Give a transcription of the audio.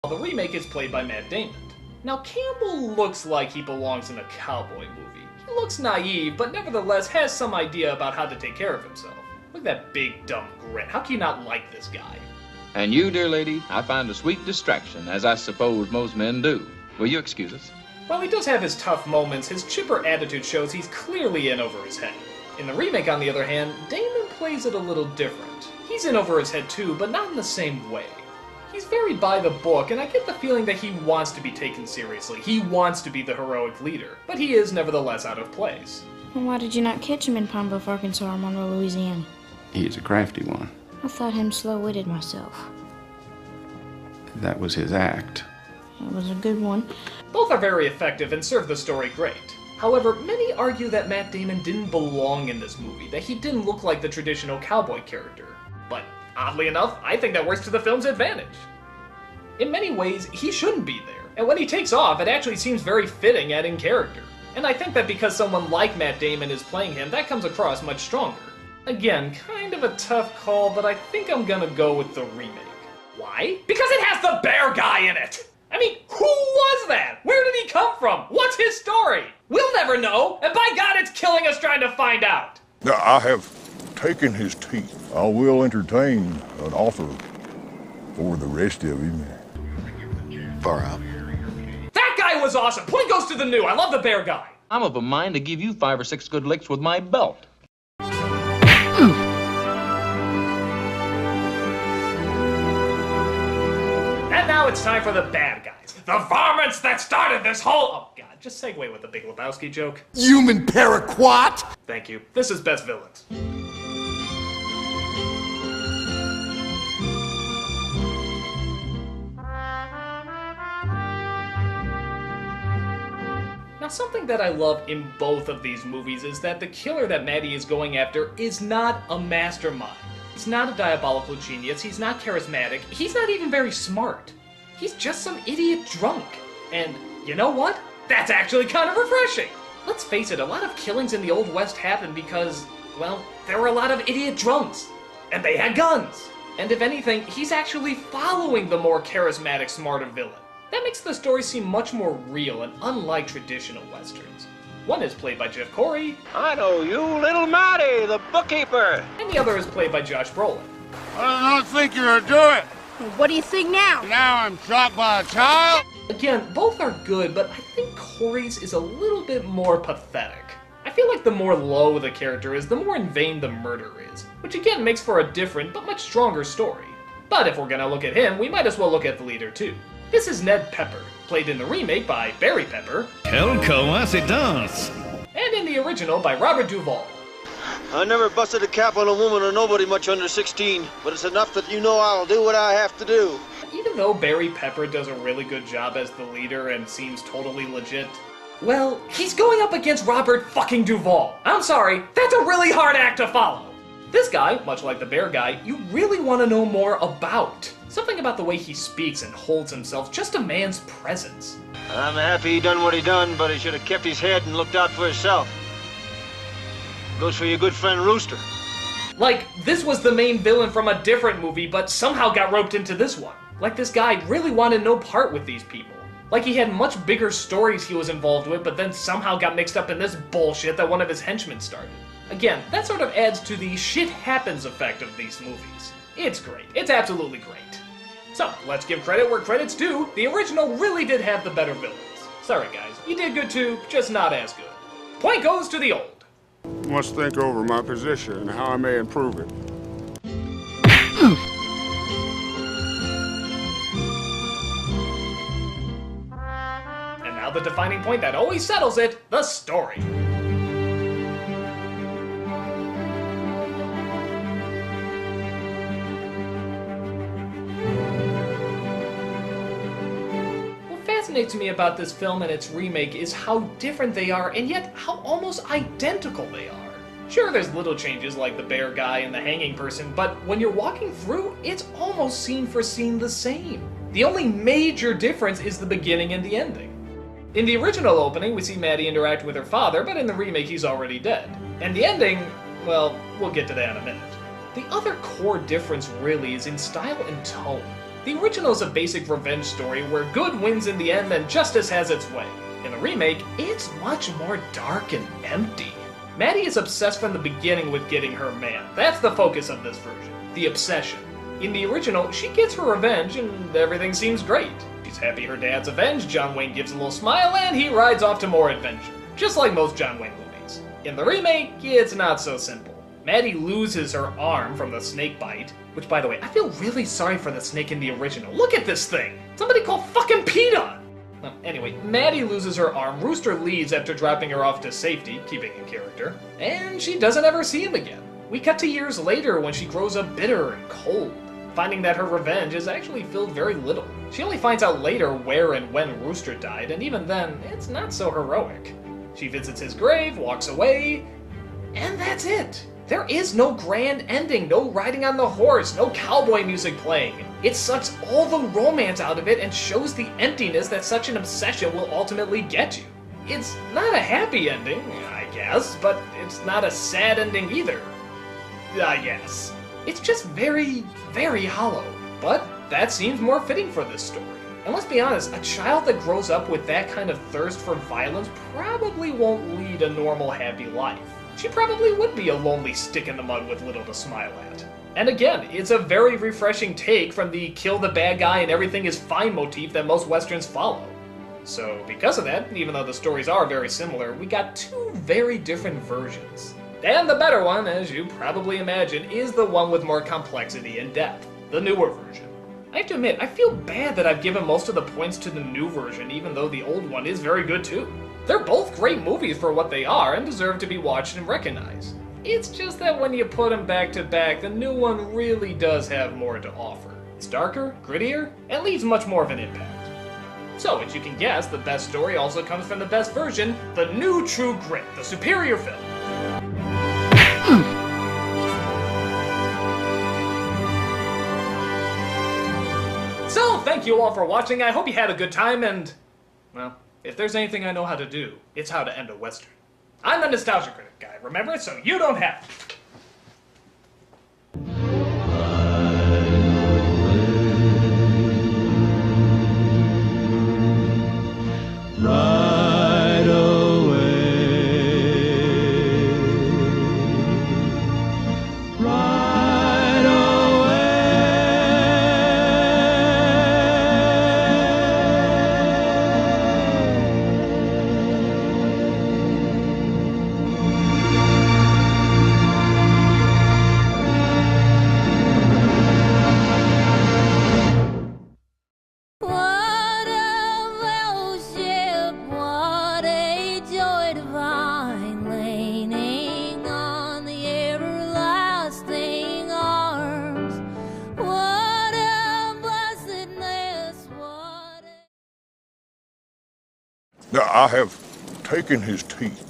The remake is played by Matt Damon. Now, Campbell looks like he belongs in a cowboy movie. He looks naive, but nevertheless has some idea about how to take care of himself. Look at that big, dumb grin. How can you not like this guy? And you, dear lady, I find a sweet distraction, as I suppose most men do. Will you excuse us? While he does have his tough moments, his chipper attitude shows he's clearly in over his head. In the remake, on the other hand, Damon plays it a little different. He's in over his head too, but not in the same way. He's very by the book, and I get the feeling that he wants to be taken seriously. He wants to be the heroic leader, but he is nevertheless out of place. Well, why did you not catch him in Pine Bluff, Arkansas, or Monroe, Louisiana? He's a crafty one. I thought him slow-witted myself. That was his act. It was a good one. Both are very effective and serve the story great. However, many argue that Matt Damon didn't belong in this movie, that he didn't look like the traditional cowboy character. But oddly enough, I think that works to the film's advantage. In many ways, he shouldn't be there, and when he takes off, it actually seems very fitting adding character. And I think that because someone like Matt Damon is playing him, that comes across much stronger. Again, kind of a tough call, but I think I'm gonna go with the remake. Why? Because it has the bear guy in it! I mean, who was that? Where did he come from? What's his story? We'll never know, and by God, it's killing us trying to find out! I have taken his teeth. I will entertain an offer for the rest of him. Far out. That guy was awesome! Point goes to the new. I love the bear guy. I'm of a mind to give you 5 or 6 good licks with my belt. And now it's time for the bad guys. The varmints that started this whole... Oh, God, just segue with the Big Lebowski joke. Human paraquat! Thank you. This is Best Villains. Now, something that I love in both of these movies is that the killer that Maddie is going after is not a mastermind. He's not a diabolical genius, he's not charismatic, he's not even very smart. He's just some idiot drunk. And you know what? That's actually kind of refreshing. Let's face it, a lot of killings in the Old West happened because, well, there were a lot of idiot drunks. And they had guns. And if anything, he's actually following the more charismatic, smarter villain. That makes the story seem much more real and unlike traditional westerns. One is played by Jeff Corey. I know you, Little Matty, the bookkeeper. And the other is played by Josh Brolin. I don't think you're gonna do it. What do you think now? Now I'm shot by a child. Again, both are good, but I think Corey's is a little bit more pathetic. I feel like the more low the character is, the more in vain the murder is, which again makes for a different but much stronger story. But if we're gonna look at him, we might as well look at the leader too. This is Ned Pepper, played in the remake by Barry Pepper. Quelle coincidence! And in the original by Robert Duvall. I never busted a cap on a woman or nobody much under 16, but it's enough that you know I'll do what I have to do. Even though Barry Pepper does a really good job as the leader and seems totally legit, well, he's going up against Robert fucking Duvall. I'm sorry, that's a really hard act to follow. This guy, much like the bear guy, you really want to know more about. Something about the way he speaks and holds himself, just a man's presence. I'm happy he done what he done, but he should have kept his head and looked out for himself. Goes for your good friend Rooster. Like, this was the main villain from a different movie, but somehow got roped into this one. Like, this guy really wanted no part with these people. Like, he had much bigger stories he was involved with, but then somehow got mixed up in this bullshit that one of his henchmen started. Again, that sort of adds to the shit happens effect of these movies. It's great. It's absolutely great. So, let's give credit where credit's due. The original really did have the better villains. Sorry guys, you did good too, just not as good. Point goes to the old. Must think over my position and how I may improve it. And now the defining point that always settles it, the story. What fascinates me about this film and its remake is how different they are, and yet how almost identical they are. Sure, there's little changes like the bear guy and the hanging person, but when you're walking through, it's almost scene for scene the same. The only major difference is the beginning and the ending. In the original opening, we see Maddie interact with her father, but in the remake, he's already dead. And the ending, well, we'll get to that in a minute. The other core difference really is in style and tone. The original is a basic revenge story where good wins in the end and justice has its way. In the remake, it's much more dark and empty. Maddie is obsessed from the beginning with getting her man. That's the focus of this version, the obsession. In the original, she gets her revenge and everything seems great. She's happy her dad's avenged, John Wayne gives a little smile, and he rides off to more adventure. Just like most John Wayne movies. In the remake, it's not so simple. Maddie loses her arm from the snake bite, which, by the way, I feel really sorry for the snake in the original. Look at this thing! Somebody call fucking PETA! Well, anyway, Maddie loses her arm, Rooster leaves after dropping her off to safety, keeping in character, and she doesn't ever see him again. We cut to years later when she grows up bitter and cold, finding that her revenge is actually filled very little. She only finds out later where and when Rooster died, and even then, it's not so heroic. She visits his grave, walks away, and that's it. There is no grand ending, no riding on the horse, no cowboy music playing. It sucks all the romance out of it and shows the emptiness that such an obsession will ultimately get you. It's not a happy ending, I guess, but it's not a sad ending either, I guess. It's just very, very hollow. But that seems more fitting for this story. And let's be honest, a child that grows up with that kind of thirst for violence probably won't lead a normal, happy life. She probably would be a lonely stick in the mud with little to smile at. And again, it's a very refreshing take from the kill the bad guy and everything is fine motif that most westerns follow. So because of that, even though the stories are very similar, we got two very different versions. And the better one, as you probably imagine, is the one with more complexity and depth, the newer version. I have to admit, I feel bad that I've given most of the points to the new version, even though the old one is very good too. They're both great movies for what they are and deserve to be watched and recognized. It's just that when you put them back to back, the new one really does have more to offer. It's darker, grittier, and leaves much more of an impact. So, as you can guess, the best story also comes from the best version, the new True Grit, the superior film. So, thank you all for watching. I hope you had a good time, and, well, if there's anything I know how to do, it's how to end a Western. I'm the Nostalgia Critic guy, remember it, so you don't have to. Now, I have taken his teeth